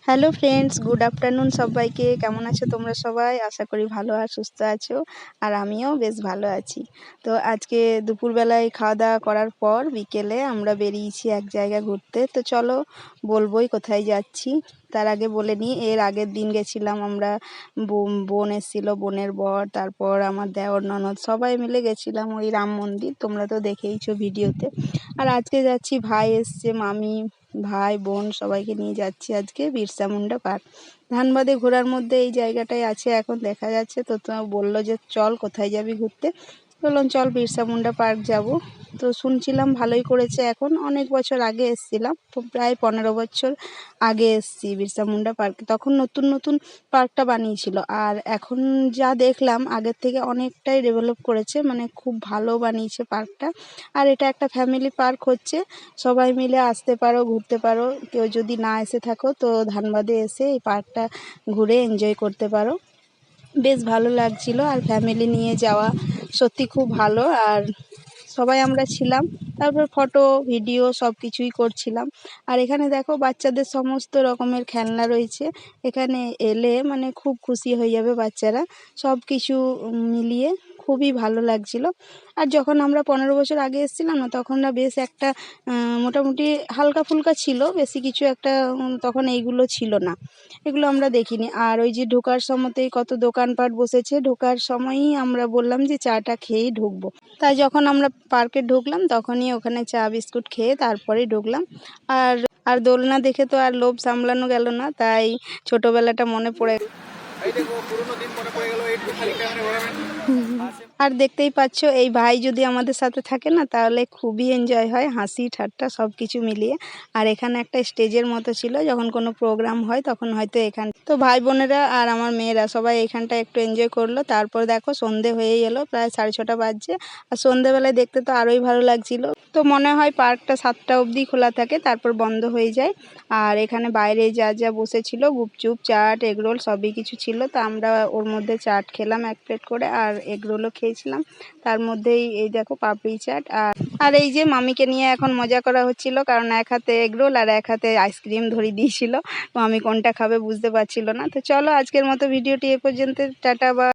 Hello friends, good afternoon সবাইকে। কেমন আছো তোমরা সবাই? আশা করি ভালো আর সুস্থ আছো। আর আমিও বেশ ভালো আছি। তো আজকে দুপুরবেলায় খাওয়া দাওয়া করার পর বিকেলে আমরা বেরিয়েছি এক জায়গা ঘুরতে। তো চলো বলবোই কোথায় যাচ্ছি। তার আগে বলে নিই, এর আগের দিন গেছিলাম আমরা, বোন এসেছিলো, বোনের বর, তারপর আমার দেওর ননদ, সবাই মিলে গেছিলাম ওই রাম মন্দির। তোমরা তো দেখেইছো ভিডিওতে। আর আজকে যাচ্ছি, ভাই এসছে, মামি, ভাই, বোন সবাইকে নিয়ে যাচ্ছি আজকে বিরসা মুন্ডা পার্ক। ধানবাদে ঘোরার মধ্যে এই জায়গাটাই আছে, এখন দেখা যাচ্ছে। তো বললো যে চল কোথায় যাবি ঘুরতে। বললাম চল বিরসা মুন্ডা পার্ক যাব। তো শুনছিলাম ভালোই করেছে। এখন অনেক বছর আগে এসেছিলাম, প্রায় 15 বছর আগে এসেছি বিরসা মুন্ডা পার্কে। তখন নতুন নতুন পার্কটা বানিয়েছিল। আর এখন যা দেখলাম আগের থেকে অনেকটাই ডেভেলপ করেছে, মানে খুব ভালো বানিয়েছে পার্কটা। আর এটা একটা ফ্যামিলি পার্ক হচ্ছে, সবাই মিলে আসতে পারো, ঘুরতে পারো। কেউ যদি না এসে থাকো তো ধানবাদে এসে এই পার্কটা ঘুরে এনজয় করতে পারো। বেশ ভালো লাগছিল। আর ফ্যামিলি নিয়ে যাওয়া সত্যি খুব ভালো। আর সবাই আমরা ছিলাম, তারপর ফটো ভিডিও সব কিছুই করছিলাম। আর এখানে দেখো বাচ্চাদের সমস্ত রকমের খেলনা রয়েছে। এখানে এলে মানে খুব খুশি হয়ে যাবে বাচ্চারা। সব কিছু মিলিয়ে খুবই ভালো লাগছিল। আর যখন আমরা 15 বছর আগে এসেছিলাম না, তখন না বেশ একটা মোটামুটি হালকা ফুলকা ছিল, বেশি কিছু একটা তখন এইগুলো ছিল না, এগুলো আমরা দেখিনি। আর ওই যে ঢোকার সময়তেই কত দোকানপাট বসেছে, ঢোকার সময়ই আমরা বললাম যে চাটা খেয়েই ঢুকবো। তাই যখন আমরা পার্কে ঢুকলাম তখনই ওখানে চা বিস্কুট খেয়ে তারপরেই ঢুকলাম। আর আর দোলনা দেখে তো আর লোভ সামলানো গেল না, তাই ছোটবেলাটা মনে পড়ে। আর দেখতেই পাচ্ছ এই ভাই যদি আমাদের সাথে থাকে না, তাহলে খুবই এনজয় হয়, হাসি ঠাট্টা সব কিছু মিলিয়ে। আর এখানে একটা স্টেজের মতো ছিল, যখন কোনো প্রোগ্রাম হয় তখন হয়তো এখান তো ভাই বোনেরা আর আমার মেয়েরা সবাই এখানটা একটু এনজয় করলো। তারপর দেখো সন্ধে হয়ে এলো, প্রায় 6:30 বাজছে। আর সন্ধেবেলায় দেখতে তো আরোই ভালো লাগছিল। তো মনে হয় পার্কটা 7টা অবধি খোলা থাকে, তারপর বন্ধ হয়ে যায়। আর এখানে বাইরে যা যা বসেছিল, গুপচুপ, চাট, এগরোল সবই কিছু ছিল। তো আমরা ওর মধ্যে চাট খেলাম 1 প্লেট করে, আর এগরোলও খেয়েছিলাম। তার মধ্যেই এই দেখো পাপড়ি চাট। আর এই যে মামিকে নিয়ে এখন মজা করা হচ্ছিল, কারণ এক হাতে এগরোল আর এক হাতে আইসক্রিম ধরিয়ে দিয়েছিল। মামি কোনটা খাবে বুঝতে পারছিল না। তো চলো আজকের মতো ভিডিওটি এ পর্যন্ত, টাটা বা।